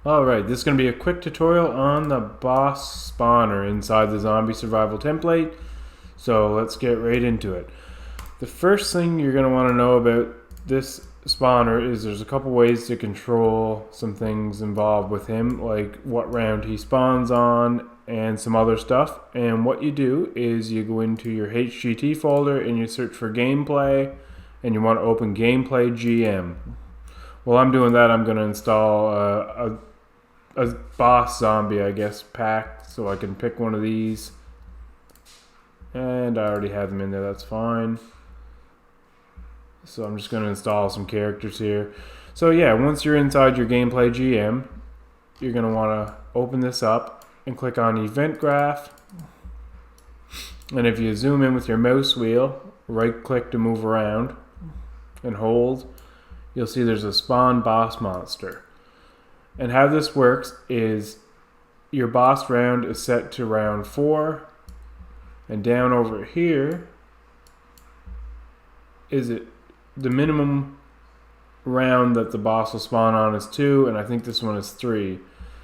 Alright, this is going to be a quick tutorial on the boss spawner inside the zombie survival template. So let's get right into it. The first thing you're going to want to know about this spawner is there's a couple ways to control some things involved with him, like what round he spawns on and some other stuff. And what you do is you go into your HGT folder and you search for gameplay, and you want to open gameplay GM. While I'm doing that, I'm going to install a boss zombie, I guess, pack, so I can pick one of these. And I already have them in there, that's fine. So I'm just going to install some characters here. So yeah, once you're inside your gameplay GM, you're going to want to open this up and click on Event Graph. And if you zoom in with your mouse wheel, right click to move around and hold, you'll see there's a spawn boss monster. And how this works is your boss round is set to round 4, and down over here is the minimum round that the boss will spawn on is 2, and I think this one is 3.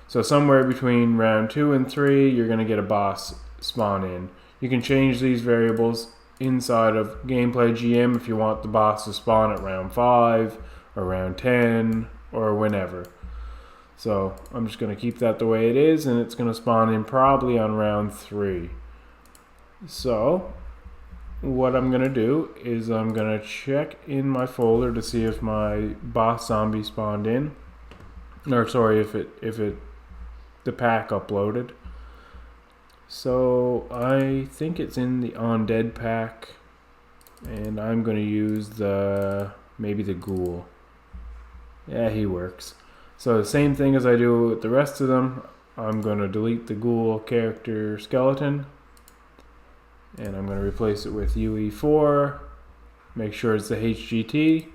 So somewhere between round 2 and 3 you're going to get a boss spawn in. You can change these variables inside of gameplay GM if you want the boss to spawn at round 5 or round 10 or whenever. So I'm just going to keep that the way it is, and it's going to spawn in probably on round 3. So what I'm going to do is I'm going to check in my folder to see if my boss zombie spawned in, or sorry, if the pack uploaded. So I think it's in the Undead pack, and I'm going to use maybe the ghoul. Yeah, he works. So the same thing as I do with the rest of them, I'm going to delete the ghoul character skeleton, and I'm going to replace it with UE4, make sure it's the HGT,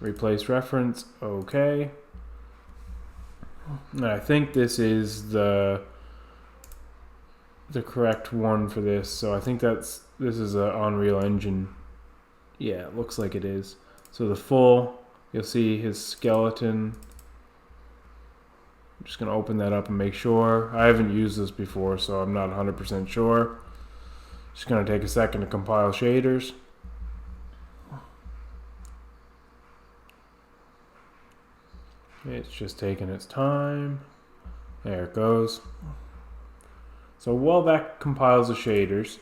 replace reference, okay. And I think this is the correct one for this, so I think this is an Unreal Engine. Yeah, it looks like it is. So the full, you'll see his skeleton. I'm just going to open that up and make sure. I haven't used this before, so I'm not 100% sure. Just going to take a second to compile shaders. It's just taking its time. There it goes. So while that compiles the shaders,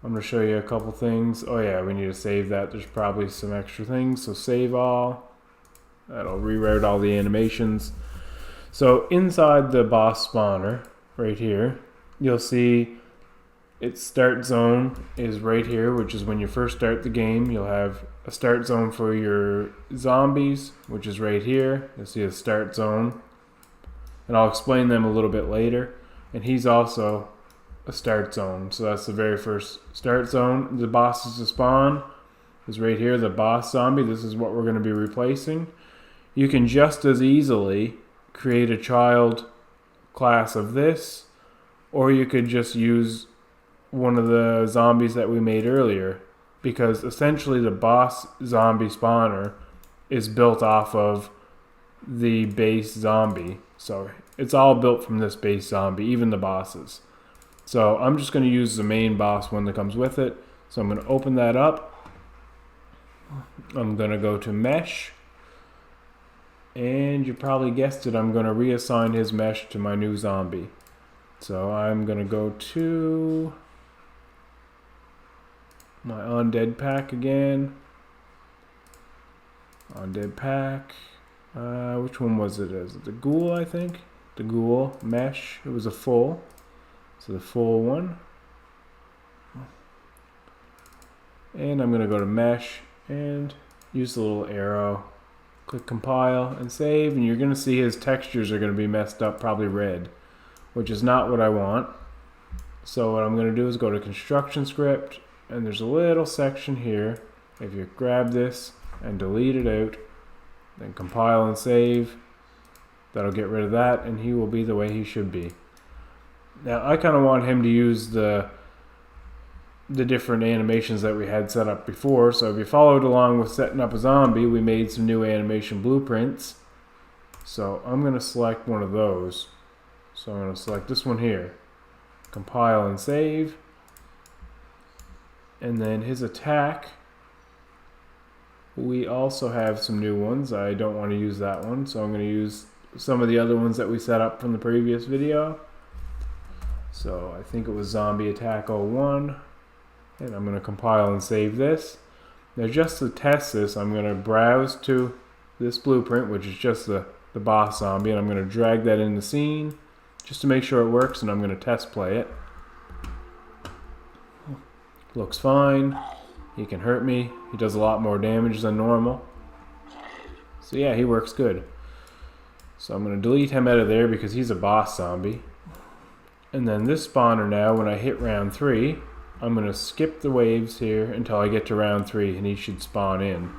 I'm going to show you a couple things. Oh yeah, we need to save that. There's probably some extra things, so save all. That'll reroute all the animations. So inside the boss spawner, right here, you'll see its start zone is right here, which is when you first start the game. You'll have a start zone for your zombies, which is right here. You'll see a start zone, and I'll explain them a little bit later. And he's also a start zone, so that's the very first start zone. The bosses to spawn is right here, the boss zombie. This is what we're going to be replacing. You can just as easily create a child class of this, or you could just use one of the zombies that we made earlier, because essentially the boss zombie spawner is built off of the base zombie. So it's all built from this base zombie, even the bosses. So I'm just going to use the main boss one that comes with it. So I'm going to open that up. I'm going to go to mesh. And you probably guessed it, I'm going to reassign his mesh to my new zombie. So I'm going to go to my Undead pack again. Undead pack. Which one was it? Is it the ghoul, I think? The ghoul mesh. It was a full. So the full one. And I'm going to go to mesh and use the little arrow. Click compile and save, and you're going to see his textures are going to be messed up, probably red, which is not what I want. So what I'm going to do is go to construction script, and there's a little section here. If you grab this and delete it out, then compile and save, that'll get rid of that, and he will be the way he should be. Now I kind of want him to use the different animations that we had set up before. So if you followed along with setting up a zombie, we made some new animation blueprints. So I'm going to select one of those. So I'm going to select this one here. Compile and save. And then his attack, we also have some new ones. I don't want to use that one, so I'm going to use some of the other ones that we set up from the previous video. So I think it was Zombie Attack 01. And I'm going to compile and save this. Now just to test this, I'm going to browse to this blueprint, which is just the boss zombie, and I'm going to drag that in the scene just to make sure it works, and I'm going to test play it. Looks fine. He can hurt me. He does a lot more damage than normal. So yeah, he works good. So I'm going to delete him out of there because he's a boss zombie. And then this spawner now, when I hit round 3, I'm going to skip the waves here until I get to round 3, and he should spawn in.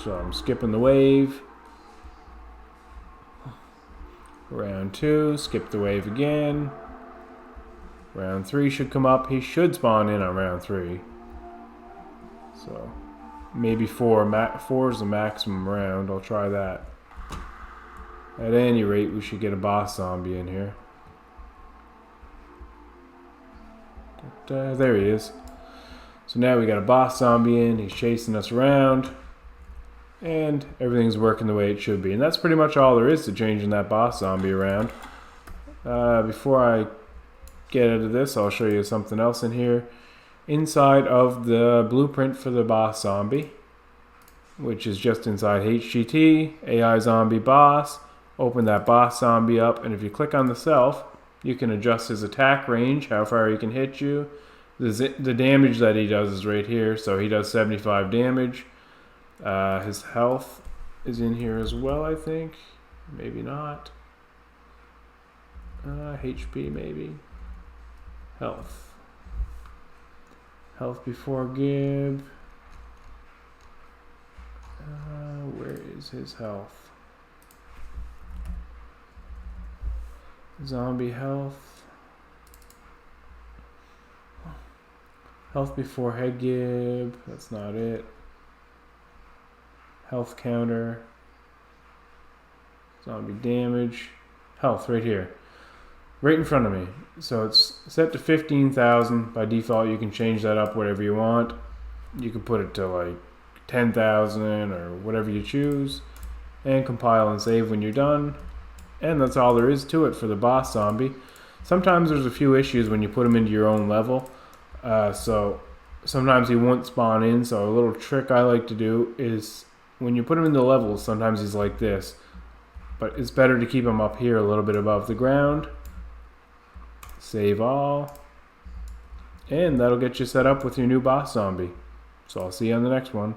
So I'm skipping the wave. Round 2, skip the wave again. Round 3 should come up. He should spawn in on round 3. So maybe 4. 4 is the maximum round. I'll try that. At any rate, we should get a boss zombie in here. But, there he is. So now we got a boss zombie in. He's chasing us around. And everything's working the way it should be. And that's pretty much all there is to changing that boss zombie around. Before I get out of this, I'll show you something else in here. Inside of the blueprint for the boss zombie, which is just inside HGT, AI zombie boss, open that boss zombie up, and if you click on the self, you can adjust his attack range, how far he can hit you. The damage that he does is right here, so he does 75 damage. His health is in here as well, I think. Maybe not. HP maybe. Health. Health before Gib. Where is his health? Zombie health. Health before head Gib. That's not it. Health counter. Zombie damage. Health right here. Right in front of me. So it's set to 15,000. By default, you can change that up whatever you want. You can put it to like 10,000 or whatever you choose. And compile and save when you're done. And that's all there is to it for the boss zombie. Sometimes there's a few issues when you put him into your own level. So sometimes he won't spawn in. So a little trick I like to do is when you put him in the levels, sometimes he's like this. But it's better to keep him up here a little bit above the ground. Save all. And that'll get you set up with your new boss zombie. So I'll see you on the next one.